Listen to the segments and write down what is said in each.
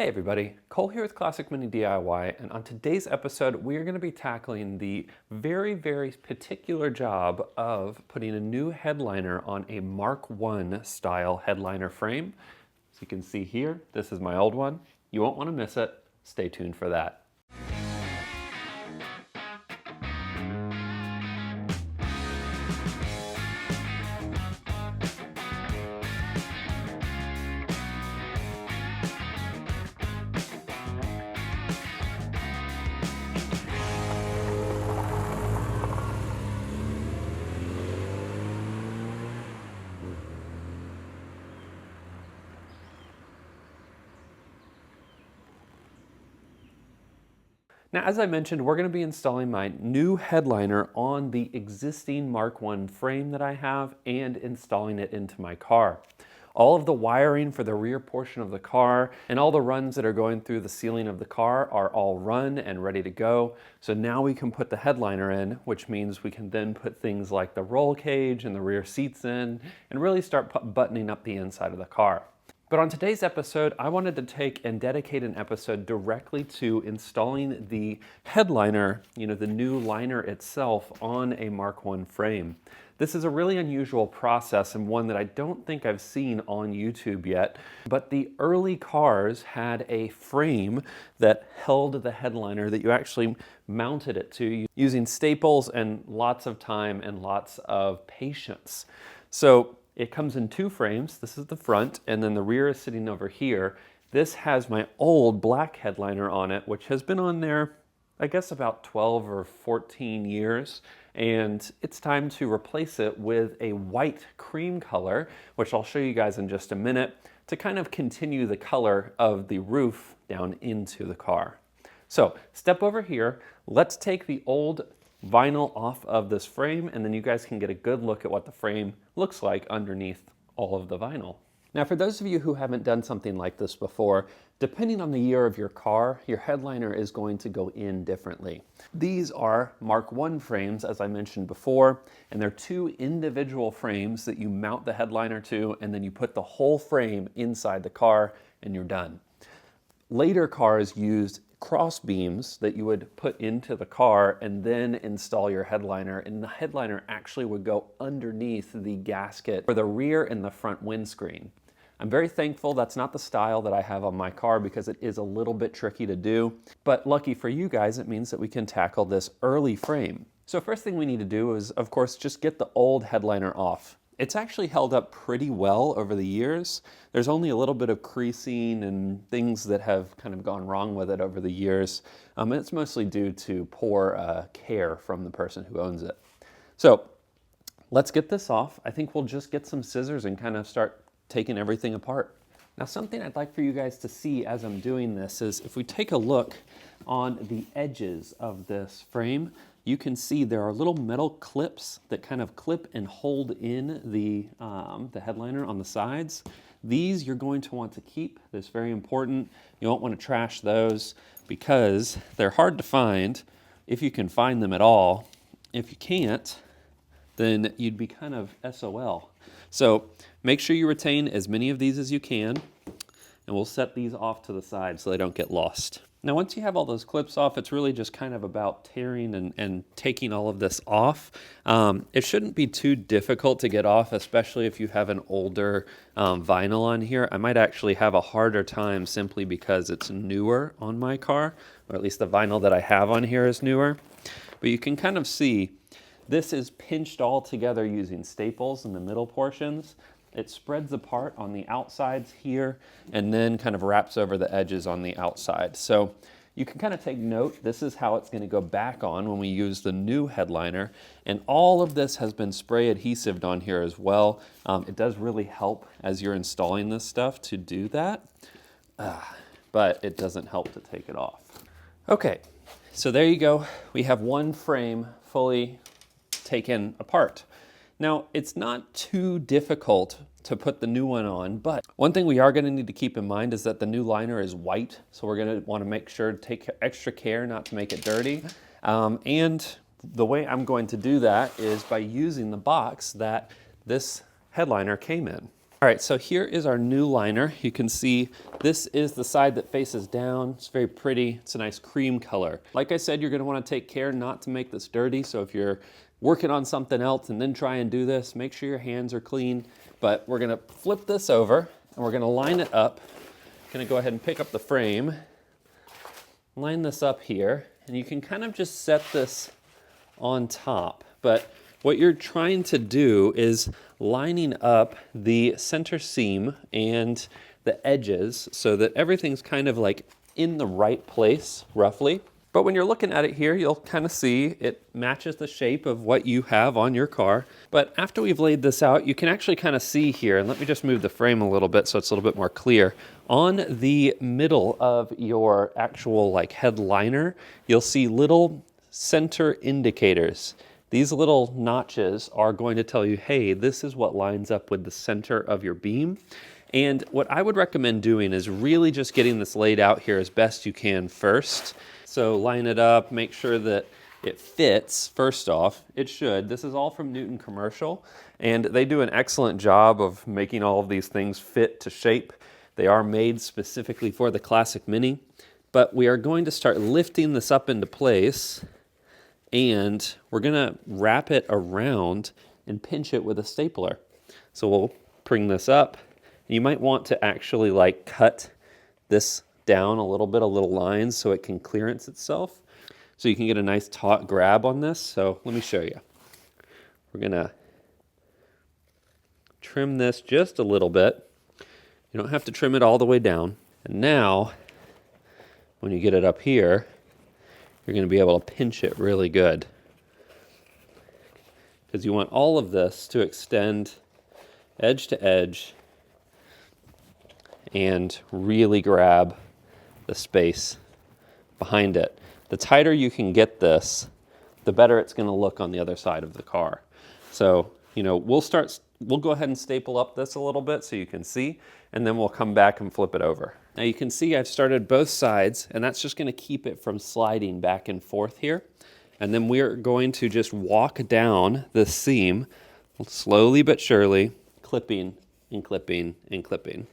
Hey everybody, Cole here with Classic Mini DIY, and on today's episode we're going to be tackling the very particular job of putting a new headliner on a Mk1 style headliner frame. As you can see here, this is my old one. You won't want to miss it. Stay tuned for that. Now, as I mentioned, we're going to be installing my new headliner on the existing Mk1 frame that I have and installing it into my car. All of the wiring for the rear portion of the car and all the runs that are going through the ceiling of the car are all run and ready to go. So now we can put the headliner in, which means we can then put things like the roll cage and the rear seats in and really start buttoning up the inside of the car. But on today's episode, I wanted to take and dedicate an episode directly to installing the headliner, the new liner itself on a Mk1 frame. This is a really unusual process and one that I don't think I've seen on YouTube yet, but the early cars had a frame that held the headliner that you actually mounted it to using staples and lots of time and lots of patience. So it comes in two frames. This is the front, and then the rear is sitting over here. This has my old black headliner on it, which has been on there, I guess, about 12 or 14 years. And it's time to replace it with a white cream color, which I'll show you guys in just a minute, to kind of continue the color of the roof down into the car. So step over here. Let's take the old vinyl off of this frame, and then you guys can get a good look at what the frame looks like underneath all of the vinyl. Now, for those of you who haven't done something like this before, depending on the year of your car, your headliner is going to go in differently. These are Mk1 frames, as I mentioned before, and they're two individual frames that you mount the headliner to, and then you put the whole frame inside the car, and you're done. Later cars used cross beams that you would put into the car and then install your headliner, and the headliner actually would go underneath the gasket for the rear and the front windscreen. I'm very thankful that's not the style that I have on my car because it is a little bit tricky to do, but lucky for you guys, it means that we can tackle this early frame. So first thing we need to do is, of course, just get the old headliner off. It's actually held up pretty well over the years. There's only a little bit of creasing and things that have kind of gone wrong with it over the years. And it's mostly due to poor care from the person who owns it. So let's get this off. I think we'll just get some scissors and kind of start taking everything apart. Now, something I'd like for you guys to see as I'm doing this is if we take a look on the edges of this frame, you can see there are little metal clips that kind of clip and hold in the headliner on the sides. These you're going to want to keep. That's very important. You won't want to trash those because they're hard to find if you can find them at all. If you can't, then you'd be kind of SOL. So make sure you retain as many of these as you can, and we'll set these off to the side so they don't get lost. Now, once you have all those clips off, it's really just kind of about tearing and taking all of this off. It shouldn't be too difficult to get off, especially if you have an older vinyl on here. I might actually have a harder time simply because it's newer on my car, or at least the vinyl that I have on here is newer. But you can kind of see this is pinched all together using staples in the middle portions. It spreads apart on the outsides here and then kind of wraps over the edges on the outside. So you can kind of take note, this is how it's going to go back on when we use the new headliner. And all of this has been spray adhesived on here as well. It does really help as you're installing this stuff to do that, but it doesn't help to take it off. Okay, so there you go. We have one frame fully taken apart. Now, it's not too difficult to put the new one on, but one thing we are going to need to keep in mind is that the new liner is white, so we're going to want to make sure to take extra care not to make it dirty. And the way I'm going to do that is by using the box that this headliner came in. All right, so here is our new liner. You can see this is the side that faces down. It's very pretty. It's a nice cream color. Like I said, you're gonna wanna take care not to make this dirty. So if you're working on something else and then try and do this, make sure your hands are clean. But we're gonna flip this over and we're gonna line it up. Gonna go ahead and pick up the frame, line this up here, and you can kind of just set this on top. But what you're trying to do is lining up the center seam and the edges so that everything's kind of like in the right place, roughly. But when you're looking at it here, you'll kind of see it matches the shape of what you have on your car. But after we've laid this out, you can actually kind of see here, and let me just move the frame a little bit so it's a little bit more clear. On the middle of your actual like headliner, you'll see little center indicators. These little notches are going to tell you, hey, this is what lines up with the center of your beam. And what I would recommend doing is really just getting this laid out here as best you can first. So line it up, make sure that it fits first off. It should. This is all from Newton Commercial, and they do an excellent job of making all of these things fit to shape. They are made specifically for the Classic Mini, but we are going to start lifting this up into place, and we're gonna wrap it around and pinch it with a stapler. So we'll bring this up. You might want to actually like cut this down a little bit, a little lines, so it can clearance itself. So you can get a nice taut grab on this. So let me show you. We're gonna trim this just a little bit. You don't have to trim it all the way down. And now, when you get it up here, you're going to be able to pinch it really good, because you want all of this to extend edge to edge and really grab the space behind it. The tighter you can get this, the better it's going to look on the other side of the car. So, you know, we'll go ahead and staple up this a little bit so you can see, and then we'll come back and flip it over. Now you can see I've started both sides, and that's just going to keep it from sliding back and forth here. And then we're going to just walk down the seam slowly but surely, clipping and clipping and clipping.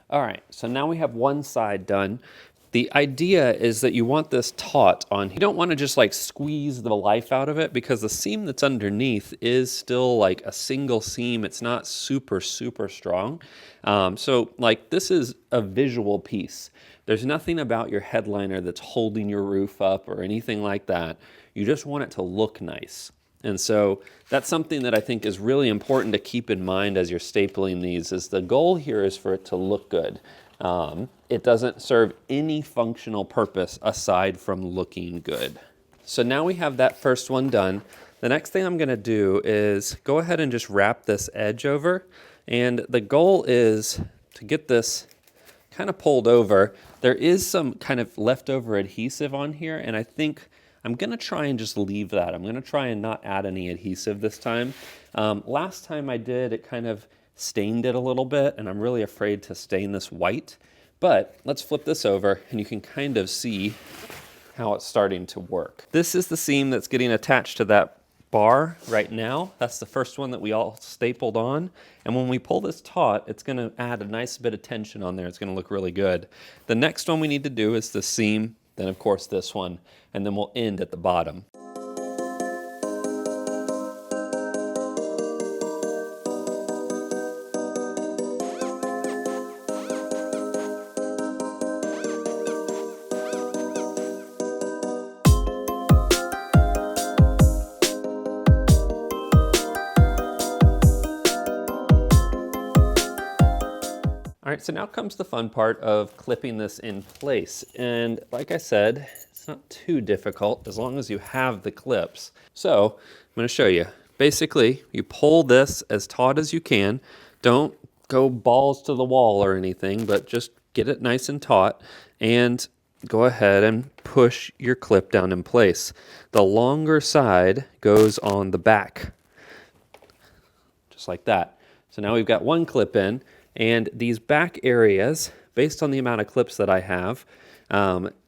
All right, so now we have one side done. The idea is that you want this taut on. You don't want to just like squeeze the life out of it, because the seam that's underneath is still like a single seam. It's not super, super strong. So like this is a visual piece. There's nothing about your headliner that's holding your roof up or anything like that. You just want it to look nice. And so that's something that I think is really important to keep in mind as you're stapling these, is the goal here is for it to look good. It doesn't serve any functional purpose aside from looking good. So now we have that first one done. The next thing I'm going to do is go ahead and just wrap this edge over. And the goal is to get this kind of pulled over. There is some kind of leftover adhesive on here, and I think I'm going to try and just leave that. I'm going to try and not add any adhesive this time. Last time I did, it kind of stained it a little bit, and I'm really afraid to stain this white. But let's flip this over, and you can kind of see how it's starting to work. This is the seam that's getting attached to that bar right now. That's the first one that we all stapled on. And when we pull this taut, it's going to add a nice bit of tension on there. It's going to look really good. The next one we need to do is the seam, then of course this one, and then we'll end at the bottom. All right, so now comes the fun part of clipping this in place. And like I said, it's not too difficult as long as you have the clips. So I'm going to show you. Basically, you pull this as taut as you can. Don't go balls to the wall or anything, but just get it nice and taut and go ahead and push your clip down in place. The longer side goes on the back, just like that. So now we've got one clip in. And these back areas, based on the amount of clips that I have,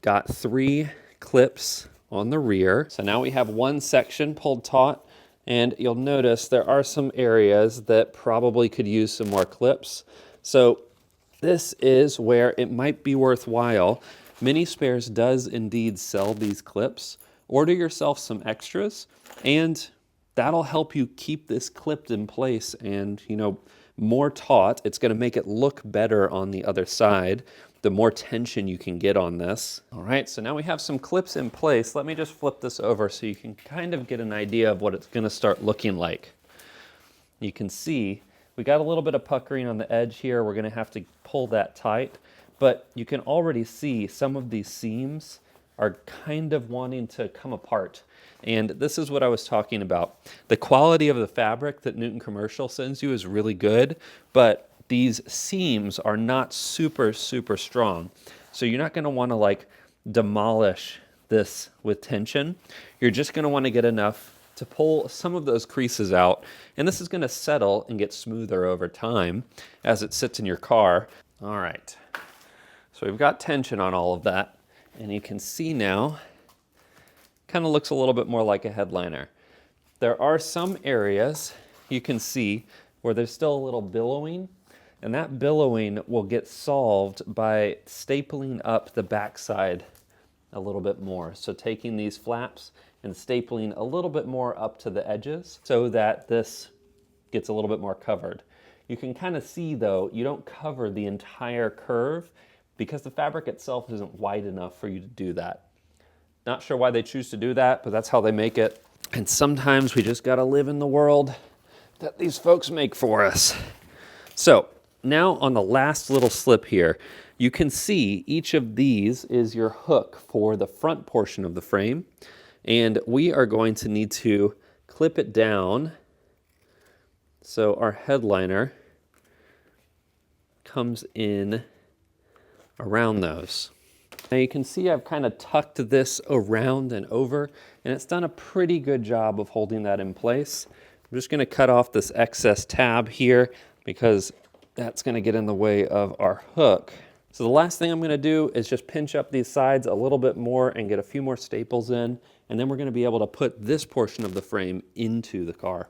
got 3 clips on the rear. So now we have one section pulled taut, And you'll notice there are some areas that probably could use some more clips. So this is where it might be worthwhile. Mini Spares does indeed sell these clips. Order yourself some extras, and that'll help you keep this clipped in place and, you know, more taut. It's going to make it look better on the other side, the more tension you can get on this. All right, so now we have some clips in place. Let me just flip this over so you can kind of get an idea of what it's going to start looking like. You can see we got a little bit of puckering on the edge here. We're going to have to pull that tight, but you can already see some of these seams are kind of wanting to come apart. And this is what I was talking about. The quality of the fabric that Newton Commercial sends you is really good, but these seams are not super, super strong. So you're not gonna wanna like demolish this with tension. You're just gonna wanna get enough to pull some of those creases out. And this is gonna settle and get smoother over time as it sits in your car. All right, so we've got tension on all of that. And you can see now, kind of looks a little bit more like a headliner. There are some areas you can see where there's still a little billowing, and that billowing will get solved by stapling up the backside a little bit more. So taking these flaps and stapling a little bit more up to the edges so that this gets a little bit more covered. You can kind of see though, you don't cover the entire curve because the fabric itself isn't wide enough for you to do that. Not sure why they choose to do that, but that's how they make it. And sometimes we just gotta live in the world that these folks make for us. So now on the last little slip here, you can see each of these is your hook for the front portion of the frame. And we are going to need to clip it down so our headliner comes in around those. Now you can see I've kind of tucked this around and over, and it's done a pretty good job of holding that in place. I'm just going to cut off this excess tab here because that's going to get in the way of our hook. So the last thing I'm going to do is just pinch up these sides a little bit more and get a few more staples in, and then we're going to be able to put this portion of the frame into the car.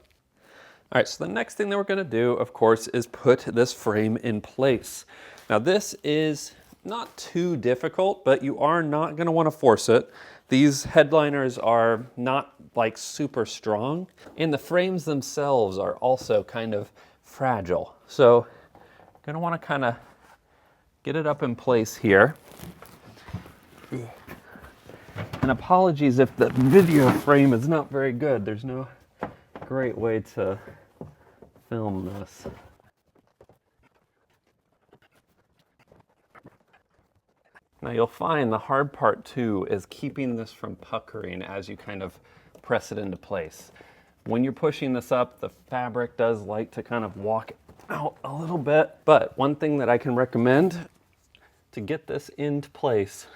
All right, so the next thing that we're going to do, of course, is put this frame in place. Now this is not too difficult, but you are not going to want to force it. These headliners are not like super strong, and the frames themselves are also kind of fragile. So you're going to want to kind of get it up in place here. And apologies if the video frame is not very good. There's no great way to film this. Now you'll find the hard part too is keeping this from puckering as you kind of press it into place. When you're pushing this up, the fabric does like to kind of walk out a little bit, but one thing that I can recommend to get this into place,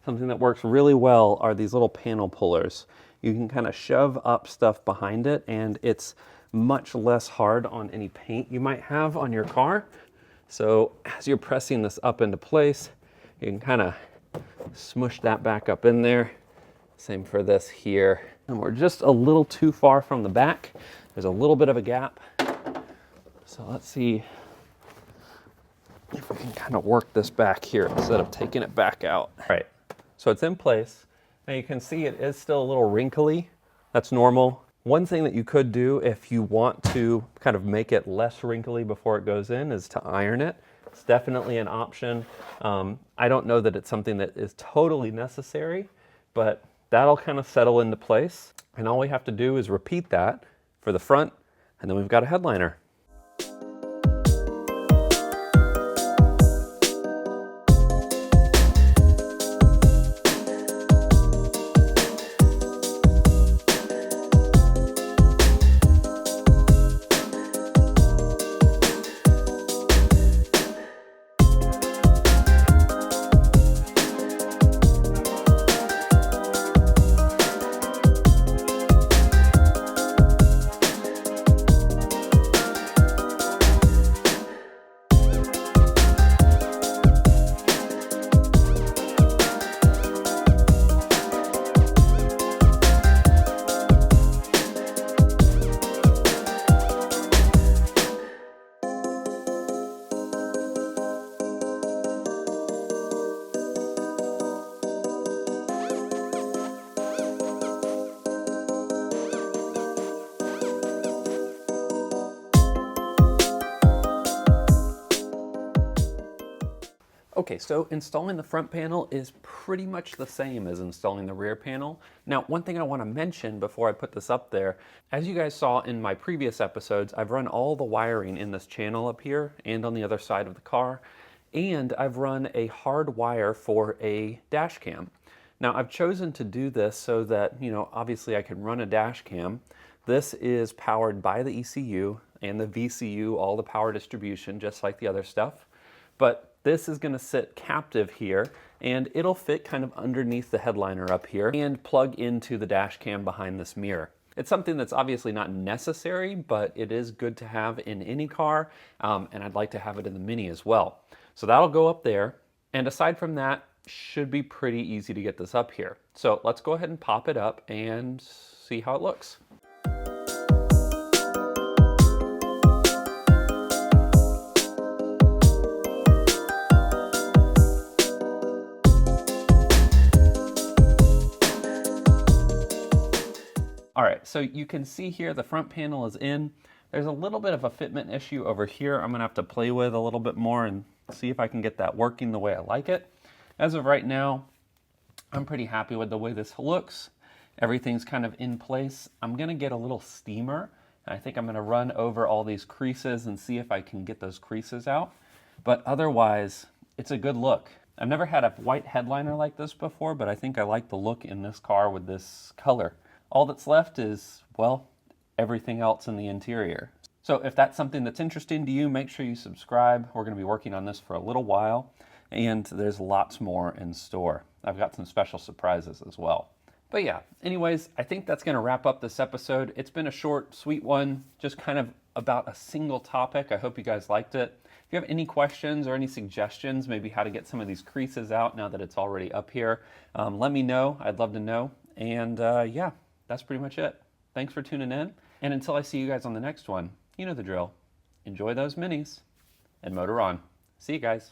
something that works really well, are these little panel pullers. You can kind of shove up stuff behind it and it's much less hard on any paint you might have on your car. So as you're pressing this up into place, you can kind of smush that back up in there. Same for this here. And we're just a little too far from the back. There's a little bit of a gap. So let's see if we can kind of work this back here instead of taking it back out. All right, so it's in place. Now you can see it is still a little wrinkly. That's normal. One thing that you could do if you want to kind of make it less wrinkly before it goes in is to iron it. It's definitely an option. I don't know that it's something that is totally necessary, but that'll kind of settle into place. And all we have to do is repeat that for the front, and then we've got a headliner. Okay, so installing the front panel is pretty much the same as installing the rear panel. Now, one thing I want to mention before I put this up there, as you guys saw in my previous episodes, I've run all the wiring in this channel up here and on the other side of the car, and I've run a hard wire for a dash cam. Now, I've chosen to do this so that, obviously I can run a dash cam. This is powered by the ECU and the VCU, all the power distribution, just like the other stuff. But this is going to sit captive here, and it'll fit kind of underneath the headliner up here and plug into the dash cam behind this mirror. It's something that's obviously not necessary, but it is good to have in any car, and I'd like to have it in the Mini as well. So that'll go up there, and aside from that, should be pretty easy to get this up here. So let's go ahead and pop it up and see how it looks. All right, so you can see here the front panel is in. There's a little bit of a fitment issue over here I'm gonna have to play with a little bit more and see if I can get that working the way I like it. As of right now, I'm pretty happy with the way this looks. Everything's kind of in place. I'm gonna get a little steamer, and I think I'm gonna run over all these creases and see if I can get those creases out. But otherwise, it's a good look. I've never had a white headliner like this before, but I think I like the look in this car with this color. All that's left is, well, everything else in the interior. So if that's something that's interesting to you, make sure you subscribe. We're going to be working on this for a little while, and there's lots more in store. I've got some special surprises as well. But yeah, anyways, I think that's going to wrap up this episode. It's been a short, sweet one, just kind of about a single topic. I hope you guys liked it. If you have any questions or any suggestions, maybe how to get some of these creases out now that it's already up here, let me know. I'd love to know. And yeah, that's pretty much it. Thanks for tuning in. And until I see you guys on the next one, you know the drill. Enjoy those minis and motor on. See you guys.